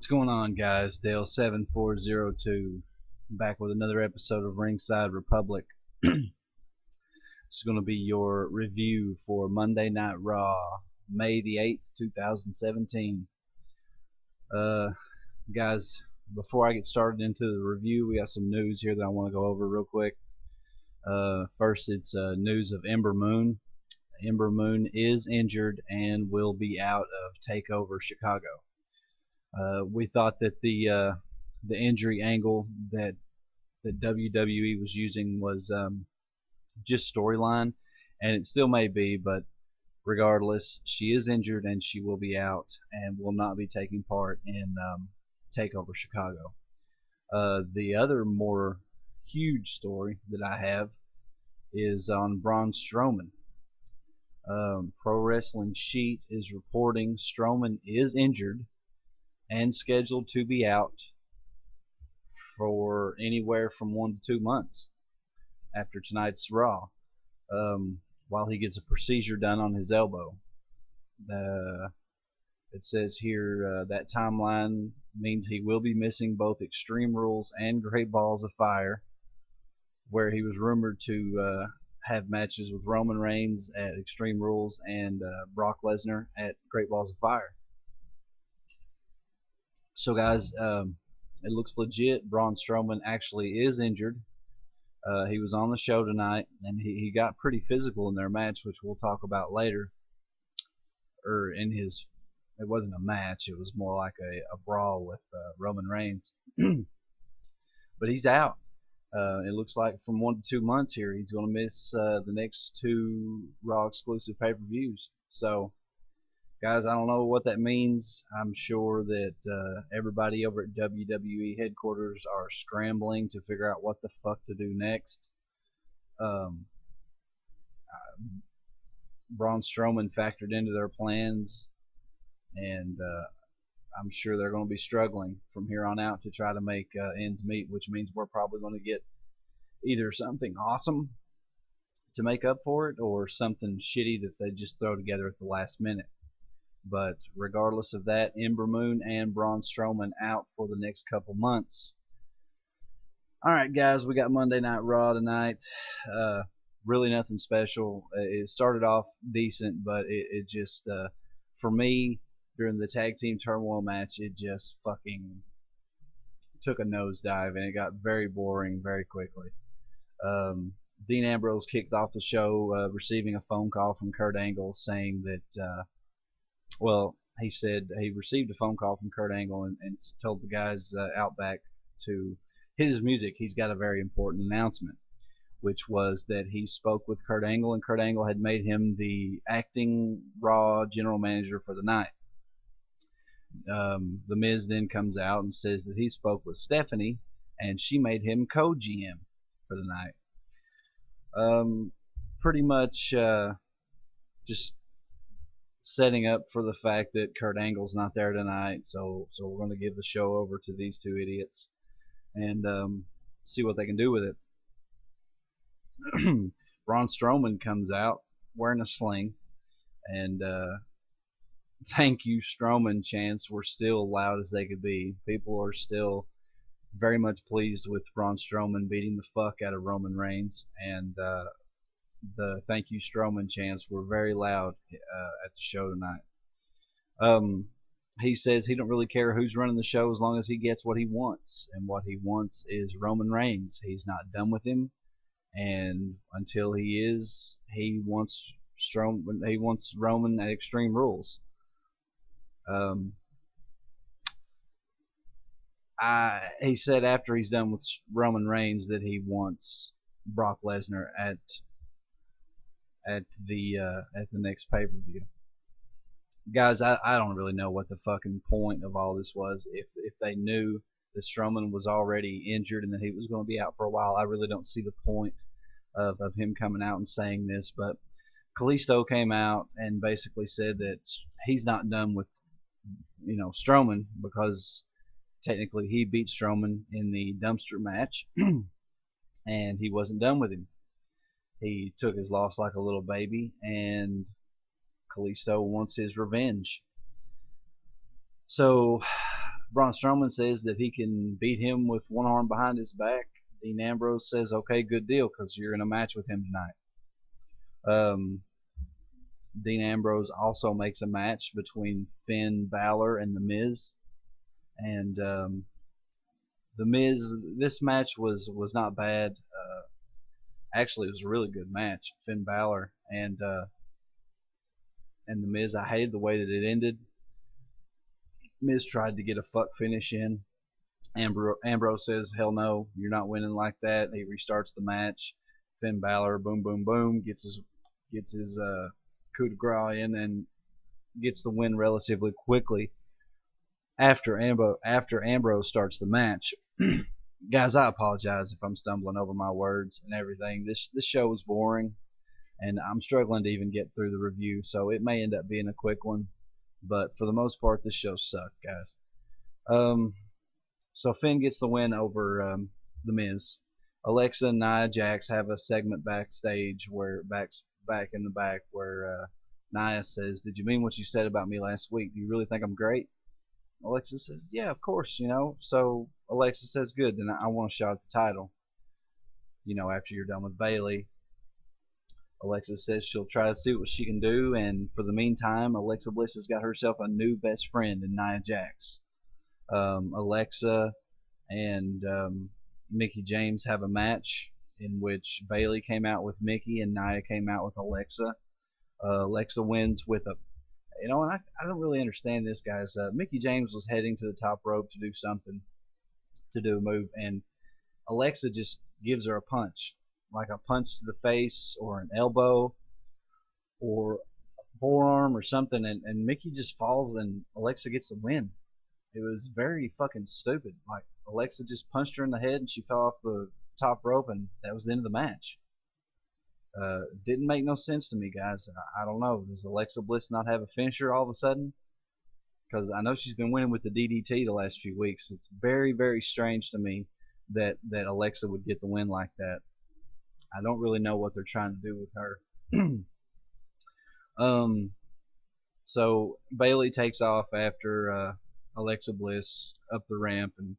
What's going on, guys? Dale7402 back with another episode of Ringside Republic. This is going to be your review for Monday Night Raw, May the 8th, 2017. Guys, before I get started into the review, we got some news here that I want to go over real quick. First, it's news of Ember Moon. Ember Moon is injured and will be out of TakeOver Chicago. We thought that the injury angle that WWE was using was just storyline, and it still may be, but regardless, she is injured and she will be out and will not be taking part in TakeOver Chicago. The other more huge story that I have is on Braun Strowman. Pro Wrestling Sheet is reporting Strowman is injured and scheduled to be out for anywhere from 1 to 2 months after tonight's Raw, while he gets a procedure done on his elbow. It says here that timeline means he will be missing both Extreme Rules and Great Balls of Fire, where he was rumored to have matches with Roman Reigns at Extreme Rules and Brock Lesnar at Great Balls of Fire. So guys, it looks legit. Braun Strowman actually is injured. He was on the show tonight, and he got pretty physical in their match, which we'll talk about later. It wasn't a match. It was more like a brawl with Roman Reigns. But he's out. It looks like from 1 to 2 months here, he's going to miss the next 2 Raw exclusive pay-per-views. So, guys, I don't know what that means. I'm sure that everybody over at WWE headquarters are scrambling to figure out what the fuck to do next. Braun Strowman factored into their plans, and I'm sure they're going to be struggling from here on out to try to make ends meet, which means we're probably going to get either something awesome to make up for it or something shitty that they just throw together at the last minute. But regardless of that, Ember Moon and Braun Strowman out for the next couple months. Alright, guys, we got Monday Night Raw tonight. Really nothing special. It started off decent, but it just, for me, during the Tag Team Turmoil match, it just fucking took a nosedive, and it got very boring very quickly. Dean Ambrose kicked off the show receiving a phone call from Kurt Angle saying that he said he received a phone call from Kurt Angle and told the guys out back to hit his music. He's got a very important announcement, which was that he spoke with Kurt Angle, and Kurt Angle had made him the acting Raw general manager for the night. The Miz then comes out and says that he spoke with Stephanie, and she made him co-GM for the night. Pretty much just setting up for the fact that Kurt Angle's not there tonight, so we're going to give the show over to these 2 idiots and see what they can do with it. Braun Strowman comes out wearing a sling, and thank you Strowman chants were still loud as they could be. People are still very much pleased with Braun Strowman beating the fuck out of Roman Reigns, and the thank you Strowman chants were very loud at the show tonight. He says he don't really care who's running the show as long as he gets what he wants, and what he wants is Roman Reigns. He's not done with him, and until he is, he wants Roman at Extreme Rules. He said after he's done with Roman Reigns that he wants Brock Lesnar at the next pay-per-view. Guys, I don't really know what the fucking point of all this was. If they knew that Strowman was already injured and that he was going to be out for a while, I really don't see the point of him coming out and saying this. But Kalisto came out and basically said that he's not done with Strowman, because technically he beat Strowman in the dumpster match and he wasn't done with him. He took his loss like a little baby, and Kalisto wants his revenge. So Braun Strowman says that he can beat him with one arm behind his back. Dean Ambrose says, okay, good deal, because you're in a match with him tonight. Dean Ambrose also makes a match between Finn Balor and The Miz. And The Miz, this match was not bad. Actually, it was a really good match. Finn Balor and The Miz. I hated the way that it ended. Miz tried to get a fuck finish in. Ambrose says, hell no, you're not winning like that. He restarts the match. Finn Balor, boom, boom, boom, gets his coup de grace in and gets the win relatively quickly after Ambrose starts the match. Guys, I apologize if I'm stumbling over my words and everything. This show was boring, and I'm struggling to even get through the review, so it may end up being a quick one. But for the most part, this show sucked, guys. So Finn gets the win over The Miz. Alexa and Nia Jax have a segment backstage where back in the back where Nia says, "Did you mean what you said about me last week? Do you really think I'm great?" Alexa says, "Yeah, of course, you know." So Alexa says, "Good, then I want a shot at the title. You know, after you're done with Bayley." Alexa says she'll try to see what she can do, and for the meantime, Alexa Bliss has got herself a new best friend in Nia Jax. Alexa and Mickie James have a match in which Bayley came out with Mickie and Nia came out with Alexa. Alexa wins with a, you know, and I don't really understand this, guys. Mickie James was heading to the top rope to do something, to do a move, and Alexa just gives her a punch, like a punch to the face or an elbow or a forearm or something, and Mickie just falls and Alexa gets the win. It was very fucking stupid. Like, Alexa just punched her in the head and she fell off the top rope, and that was the end of the match. Didn't make no sense to me, guys. I don't know. Does Alexa Bliss not have a finisher all of a sudden? Because I know she's been winning with the DDT the last few weeks. It's very, very strange to me that Alexa would get the win like that. I don't really know what they're trying to do with her. So Bayley takes off after Alexa Bliss up the ramp, and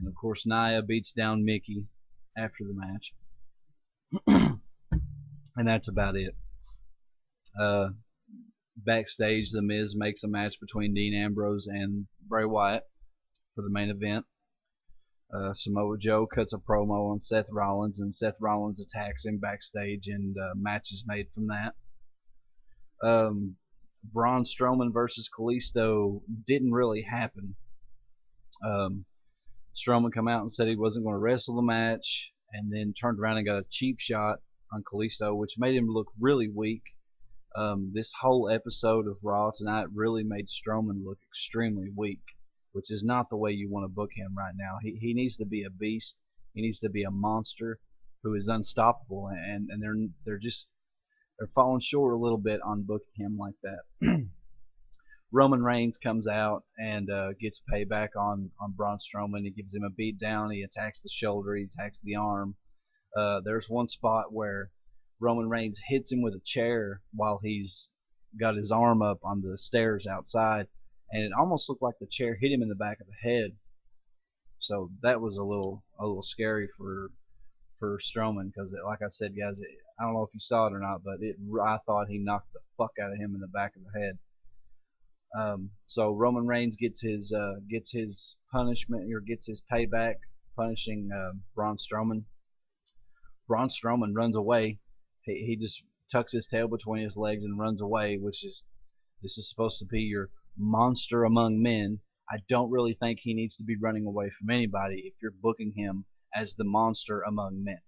of course Nia beats down Mickie after the match. And that's about it. Backstage, The Miz makes a match between Dean Ambrose and Bray Wyatt for the main event. Samoa Joe cuts a promo on Seth Rollins, and Seth Rollins attacks him backstage, and match is made from that. Braun Strowman versus Kalisto didn't really happen. Strowman come out and said he wasn't going to wrestle the match, and then turned around and got a cheap shot on Kalisto, which made him look really weak. This whole episode of Raw tonight really made Strowman look extremely weak, which is not the way you want to book him right now. He needs to be a beast. He needs to be a monster who is unstoppable, and they're falling short a little bit on booking him like that. Roman Reigns comes out and gets payback on Braun Strowman. He gives him a beat down. He attacks the shoulder. He attacks the arm. There's one spot where Roman Reigns hits him with a chair while he's got his arm up on the stairs outside, and it almost looked like the chair hit him in the back of the head. So that was a little scary for Strowman, because like I said, guys, I don't know if you saw it or not, but I thought he knocked the fuck out of him in the back of the head. So Roman Reigns gets his punishment, or gets his payback, punishing Braun Strowman. Braun Strowman runs away. He just tucks his tail between his legs and runs away, this is supposed to be your monster among men. I don't really think he needs to be running away from anybody if you're booking him as the monster among men.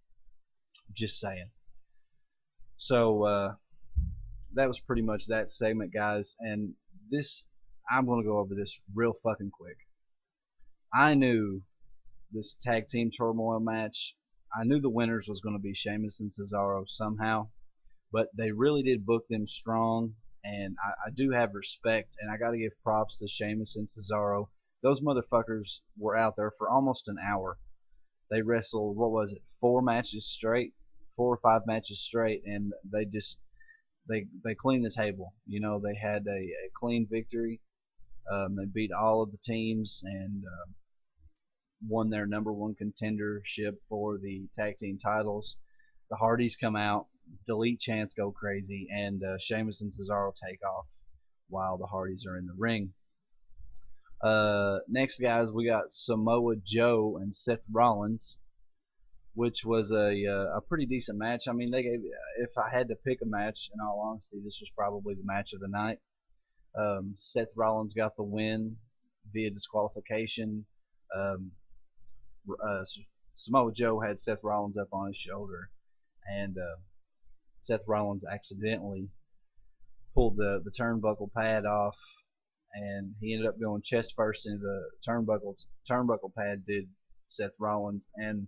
Just saying. So that was pretty much that segment, guys. And I'm going to go over this real fucking quick. I knew this tag team turmoil match, I knew the winners was going to be Sheamus and Cesaro somehow, but they really did book them strong, and I do have respect, and I got to give props to Sheamus and Cesaro. Those motherfuckers were out there for almost an hour. They wrestled, what was it, 4 matches straight, 4 or 5 matches straight, and they cleaned the table. You know, they had a clean victory. They beat all of the teams and won their #1 contendership for the tag team titles. The Hardys come out, Delete Chance go crazy, and Sheamus and Cesaro take off while the Hardys are in the ring. Next, guys, we got Samoa Joe and Seth Rollins, which was a pretty decent match. I mean, they gave. If I had to pick a match, in all honesty, this was probably the match of the night. Seth Rollins got the win via disqualification. Um, uh, Samoa Joe had Seth Rollins up on his shoulder, and Seth Rollins accidentally pulled the turnbuckle pad off, and he ended up going chest first into the turnbuckle pad. Did Seth Rollins, and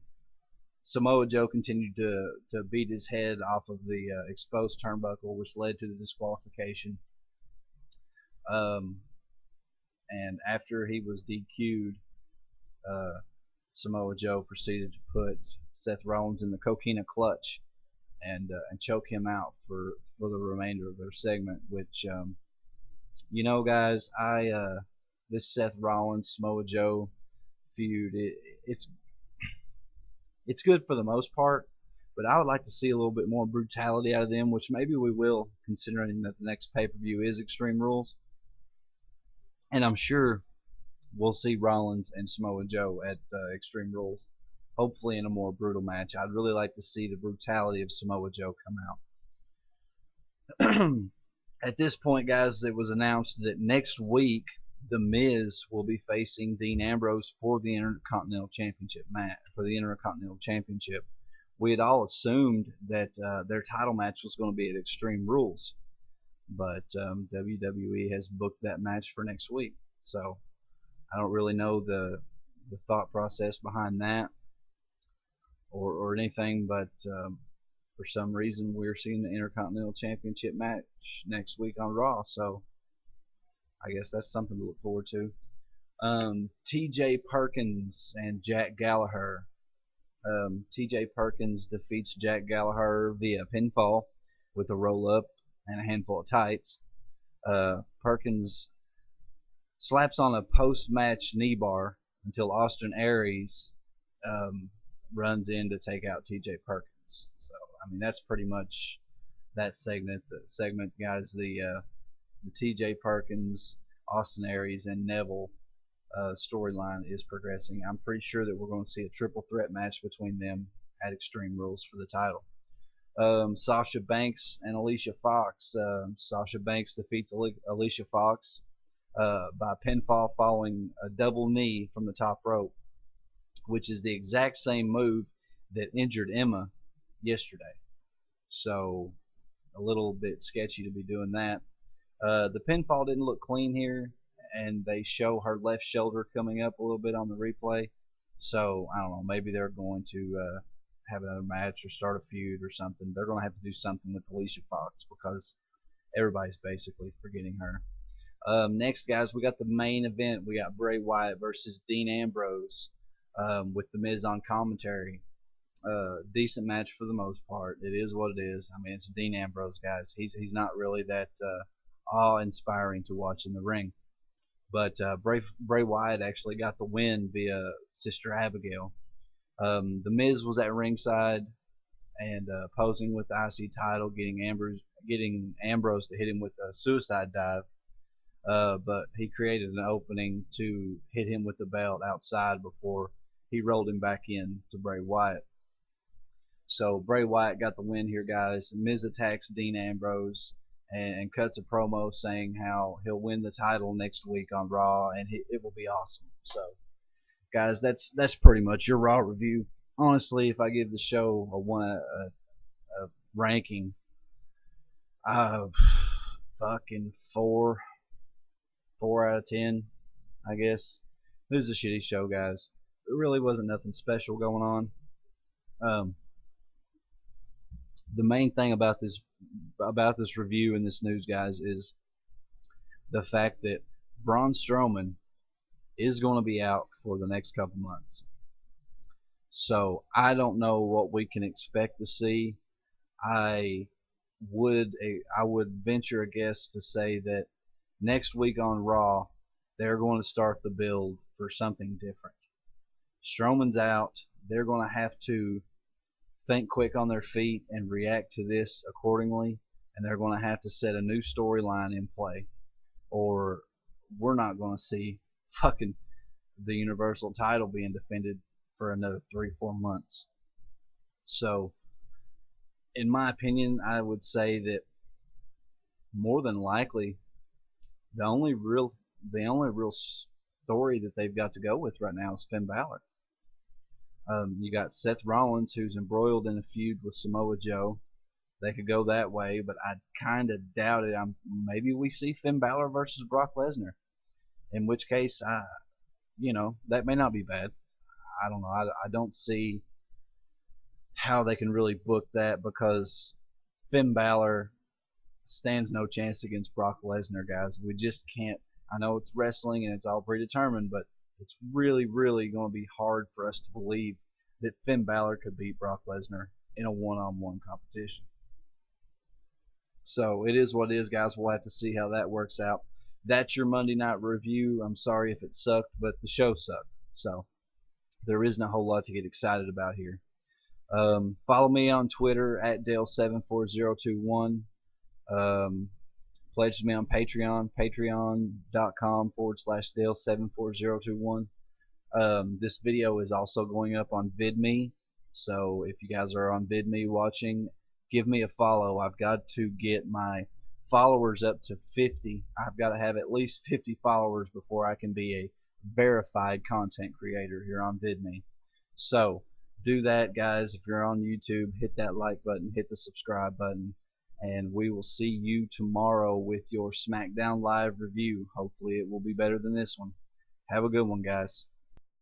Samoa Joe continued to beat his head off of the exposed turnbuckle, which led to the disqualification. Um, and after he was DQ'd, uh, Samoa Joe proceeded to put Seth Rollins in the coquina clutch and choke him out for the remainder of their segment. Which guys, I this Seth Rollins Samoa Joe feud, it's good for the most part, but I would like to see a little bit more brutality out of them, which maybe we will, considering that the next pay-per-view is Extreme Rules, and I'm sure we'll see Rollins and Samoa Joe at Extreme Rules, hopefully in a more brutal match. I'd really like to see the brutality of Samoa Joe come out. At this point, guys, it was announced that next week The Miz will be facing Dean Ambrose for the Intercontinental Championship match. We had all assumed that their title match was going to be at Extreme Rules, but WWE has booked that match for next week. So I don't really know the thought process behind that or anything, but for some reason we're seeing the Intercontinental Championship match next week on Raw. So I guess that's something to look forward to. T.J. Perkins and Jack Gallagher. T.J. Perkins defeats Jack Gallagher via pinfall with a roll-up and a handful of tights. Perkins slaps on a post-match knee bar until Austin Aries runs in to take out T.J. Perkins. So, I mean, that's pretty much that segment. The segment, guys, the T.J. Perkins, Austin Aries, and Neville storyline is progressing. I'm pretty sure that we're going to see a triple threat match between them at Extreme Rules for the title. Sasha Banks and Alicia Fox. Sasha Banks defeats Alicia Fox by pinfall following a double knee from the top rope, which is the exact same move that injured Emma yesterday. So a little bit sketchy to be doing that. The pinfall didn't look clean here, and they show her left shoulder coming up a little bit on the replay. So I don't know, maybe they're going to have another match or start a feud or something. They're going to have to do something with Alicia Fox because everybody's basically forgetting her. Next, guys, we got the main event. We got Bray Wyatt versus Dean Ambrose with The Miz on commentary. Decent match for the most part. It is what it is. I mean, it's Dean Ambrose, guys. He's not really that awe-inspiring to watch in the ring. But Bray Wyatt actually got the win via Sister Abigail. The Miz was at ringside and posing with the IC title, getting Ambrose to hit him with a suicide dive. But he created an opening to hit him with the belt outside before he rolled him back in to Bray Wyatt. So Bray Wyatt got the win here, guys. Miz attacks Dean Ambrose and cuts a promo saying how he'll win the title next week on Raw, and it will be awesome. So, guys, that's pretty much your Raw review. Honestly, if I give the show a ranking, fucking four out of 10, I guess. It was a shitty show, guys. There really wasn't nothing special going on. The main thing about this review and this news, guys, is the fact that Braun Strowman is going to be out for the next couple months. So I don't know what we can expect to see. I would venture a guess to say that next week on Raw they're going to start the build for something different. Strowman's out. They're going to have to think quick on their feet and react to this accordingly, and they're going to have to set a new storyline in play, or we're not going to see fucking the Universal title being defended for another 3-4 months. So, in my opinion, I would say that more than likely the only real story that they've got to go with right now is Finn Balor. You got Seth Rollins, who's embroiled in a feud with Samoa Joe. They could go that way, but I kind of doubt it. Maybe we see Finn Balor versus Brock Lesnar, in which case, that may not be bad. I don't know. I don't see how they can really book that because Finn Balor stands no chance against Brock Lesnar, guys. We just can't. I know it's wrestling and it's all predetermined, but it's really, really going to be hard for us to believe that Finn Balor could beat Brock Lesnar in a one-on-one competition. So it is what it is, guys. We'll have to see how that works out. That's your Monday night review. I'm sorry if it sucked, but the show sucked. So there isn't a whole lot to get excited about here. Follow me on Twitter at Dale74021. Pledge me on Patreon, patreon.com/Dale74021. This video is also going up on VidMe, so if you guys are on VidMe watching, give me a follow. I've got to get my followers up to 50. I've got to have at least 50 followers before I can be a verified content creator here on VidMe. So do that, guys. If you're on YouTube, hit that like button, hit the subscribe button, and we will see you tomorrow with your SmackDown Live review. Hopefully it will be better than this one. Have a good one, guys.